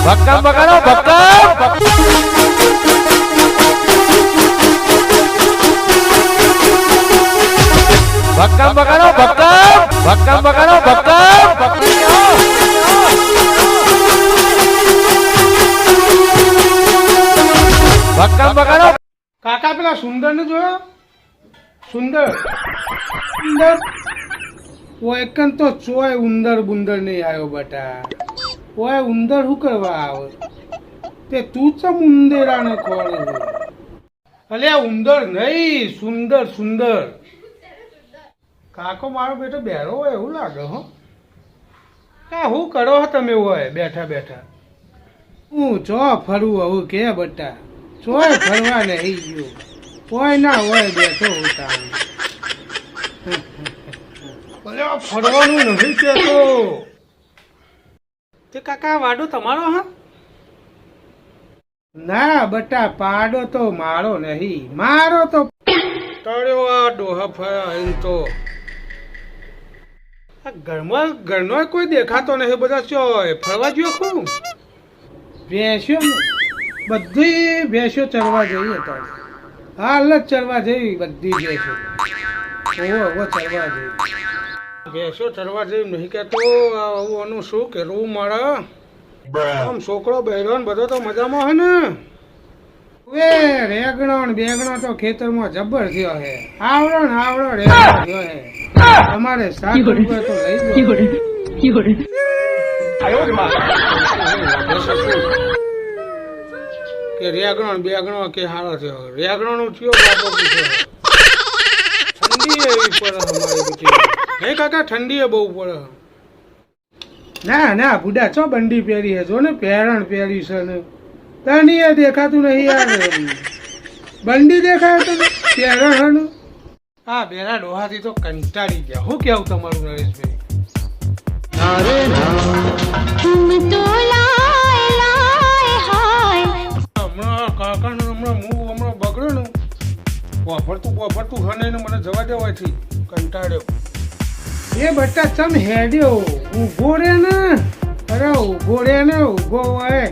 ભક્કમ બગાડો ભક્કમ ભક્કમ બગાડો ભક્કમ બગાડો ભક્કમ બગાડો. કાકા પેલા સુંદર ને જોયો? સુંદર સુંદર એકન તો ચોય ઉંદર બુંદર નહીં આવ્યો બટા. ઓય ઉંદર શું કરવા આવે? તે તું ચમ ઉંદેરાને ખોળે છે? અલ્યા ઉંદર નહીં, સુંદર સુંદર. કાકો મારો બેટો બેરો હોય એવું લાગે હો. કા શું કરો હો તમે હોય બેઠા બેઠા? હું ચો ફરવું આવું કે બટા? ચોય ફરવા નહીં ગયો, કોઈ ના હોય બેઠો હોતા. ફરવાનું નથી કેતો. તે કાકા વાડો તમારો? હા ના બટા, પાડો તો મારો નહીં, મારો તો તળ્યો આ ડોહા ફર્યા એમ તો. ઘરમાં ઘરનો કોઈ દેખાતો નહીં, બધા ચોય ફરવા ગયો શું? ભેંસ્યો બધી ભેંસ્યો ચરવા જઈએ તો હાલ જ ચરવા જઈ બધી ભેંસ્યો. ઓહો ચરવા જઈ ભેંસો ચરવા જઈ નહીં કેતો. આનું શું કરવું મળે? આમ છોકરો બહેરો ને બધો તો મજામાં હોય ને? એ રેગણો ને બેગણો તો ખેતરમાં જબર થયો હે. આવડો ને આવડો રેગણો થયો હે. તમારે 7 રૂપિયા તો લઈ કે રેગણો ને બેગણો કે હારો થયો? રેગણો નું થયો બાપો પૂછ્યો. ઠંડી એવી પડે અમારી બીજી. હે કાકા ઠંડી બહુ પડે. ના ના બુડા ચો બંડી પહેરી હે? જો ને પહેરણ પહેરી છે ને. તણી દેખાતું નહીં યાર. બંડી દેખાય તો પહેરણ. હા બેરા ડોહાથી તો કંટાળી ગયા. શું કેવું તમારું નરેશભાઈ? હમણાં કાકા ને હમણાં બગડ્યો ને વાફરતું હને મને જવા દેવાથી કંટાળ્યો. એ બટા ચમ હેડ્યો? ઉભો રે ને. અરે ઉભો રે ને, ઉભો હોય.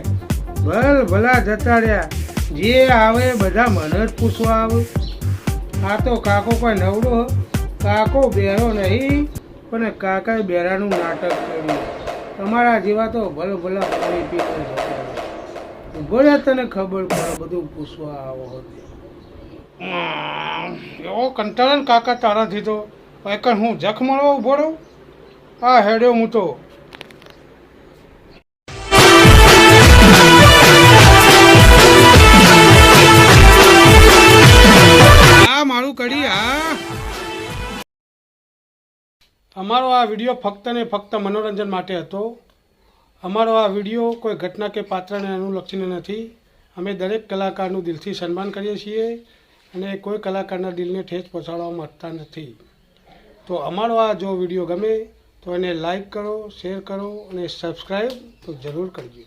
ભલ ભલા જતા રહ્યા. જે આવે બધા મને જ પૂછવા આવે. આ તો કાકો કોઈ નવડો, કાકો બેરો નહીં, પણ કાકાએ બેરાનું નાટક કર્યું. તમારા જેવા તો ભલે ભલા પાણી પીને જતા. ઉભો રે, તને ખબર પડે બધું પૂછવા આવો હતો. એવો કંટાળે કાકા તારાથી તો. એકન હું જખ મળવા ઉભો રહું? હા હેડ્યો હું તો. હા મારું કરી. હા અમારો આ વિડીયો ફક્ત ને ફક્ત મનોરંજન માટે હતો. અમારો આ વિડીયો કોઈ ઘટના કે પાત્રને અનુલક્ષીને નથી. અમે દરેક કલાકારનું દિલથી સન્માન કરીએ છીએ અને કોઈ કલાકારના દિલને ઠેસ પહોંચાડવા માંગતા નથી. તો અમારો આ જો વિડીયો ગમે તો એને લાઈક કરો, શેર કરો અને સબસ્ક્રાઈબ તો જરૂર કરજો.